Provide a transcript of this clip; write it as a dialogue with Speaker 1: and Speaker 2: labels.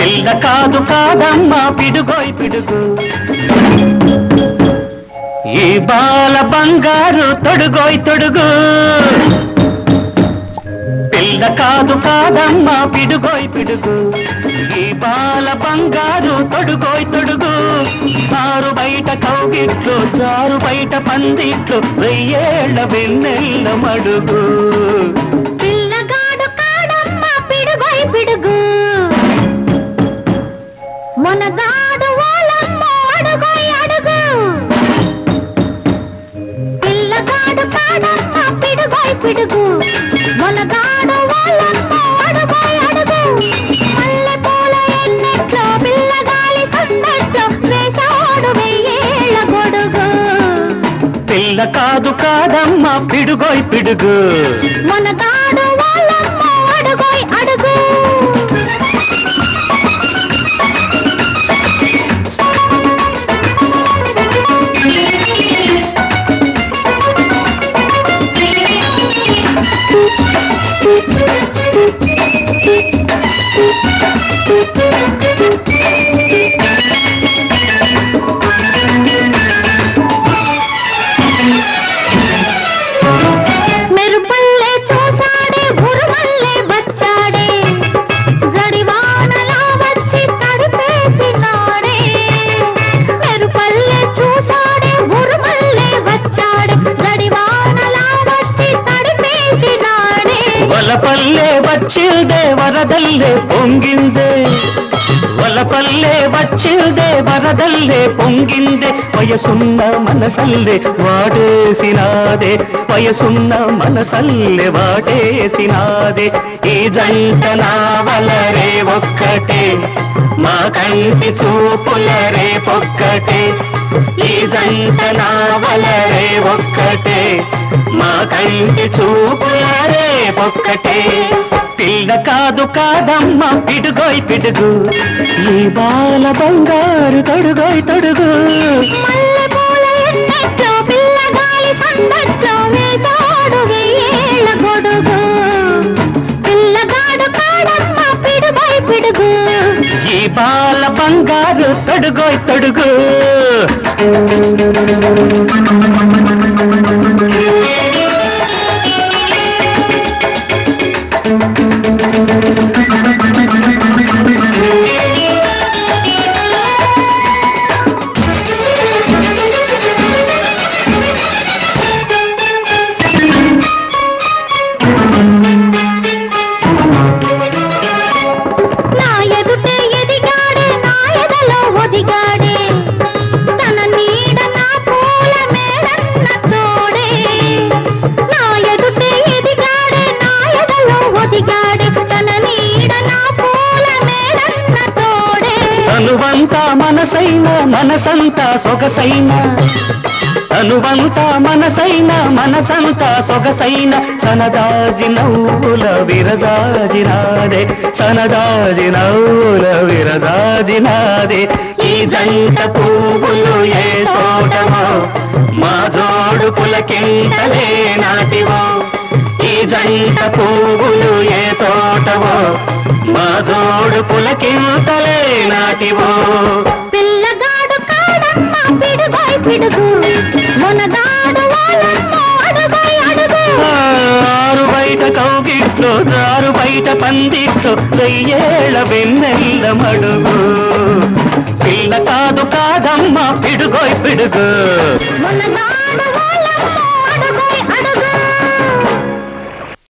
Speaker 1: పిల్ల కాదు కాదమ్మా పిడుగోయ్ పిడుగు ఈ బాల బంగారు తొడుగోయ్ తొడుగు పిల్ల కాదు కాదమ్మా పిడుగోయ్ పిడుగు ఈ బాల బంగారు తొడుగోయ్ తొడుగు ఆరు బయట కౌగిట్లు జారు బయట పందిట్లు వెయ్యేళ్ల వెన్నెల్ల మడుగు
Speaker 2: పిల్లగాడు కాడమ్మా పిడుగోయ్ పిడుగు మనగాడు వాళ్ళమ్మ అడుగోయ్ అడుగు పిల్లగాడు కాడమ్మా పిడుగోయ్ పిడుగు మనగాడు వాళ్ళమ్మ అడుగోయ్ అడుగు మల్లె పూల ఎన్నెట్లో పిల్లగాలి సందట్లో వేసాడు వెయ్యేళ్ల గొడుగు
Speaker 1: పిల్ల కాదు కాదమ్మా పిడుగోయ్ పిడుగు
Speaker 2: మనగాడు వాళ్ళమ్మ అడుగోయ్ అడుగు మెరుపల్లే చూసాడే గురుమల్లే వచ్చాడే జడివానలా వచ్చి తడిపేసినాడే మెరుపల్లే చూసాడే గురుమల్లే వచ్చాడే జడివానలా వచ్చి తడిపేసినాడే
Speaker 1: వలపల్లే వచ్చిందే వరదల్లే పొంగిందే వలపల్లే వచ్చిందే వరదల్లే పొంగిందే వయసున్న మనసల్లే వాడేసినాదే వయసున్న మనసల్లే వాడేసినాదే ఈ జంట నావలరే ఒక్కటే మా కంటి చూపులరే పొక్కటే ఈ జంట నావలరే ఒక్కటే మా కంటి చూపులరే పొక్కటే పిల్ల కాదు కాదమ్మ పిడుగోయ్ పిడుగు ఈ బాల బంగారు తొడుగోయ్ తొడుగు
Speaker 2: మల్లె పూల ఎన్నెట్లో పిల్లగాలి సందట్లో వేసాడు వెయ్యేళ్ల గొడుగు పిల్లగాడు కాడమ్మ పిడుగోయ్ పిడుగు
Speaker 1: ఈ బాల బంగారు తొడుగోయ్ తొడుగు
Speaker 2: నా ఎదుటే ఎదిగాడే నా ఎదలో ఒదిగాడే తన నీడ నా పూల మేడన్న తోడే నా ఎదుటే ఎదిగాడే నా ఎదలో ఒదిగాడే తన నీడ నా పూల మేడన్న తోడే
Speaker 1: తనువంతా మనసైన మనసంతా సొగసైన తనువంతా మనసైన మనసంతా సొగసైన సనదాజి నవ్వుల విరదాజినాదే సనదాజి నవ్వుల విరదాజినాదే ఈ జంట పువ్వులు ఏ తోటవో మా జోడు పులకింతలే నాటివో ఈ జంట పువ్వులు ఏ తోటవో మా జోడు పులకింతలే నాటివో
Speaker 2: పిల్లగాడు కాడమ్మ పిడుగోయ్ పిడుగు మనగాడు వాళ్ళమ్మ అడుగోయ్ అడుగు
Speaker 1: ఆరు బయట కౌగిట్లు జారు బయట పందిట్లు వెయ్యేళ్ల వెన్నెల్ల మడుగు పిల్ల కాదు కాదమ్మ పిడుగోయ్ పిడుగు
Speaker 2: మనగాడు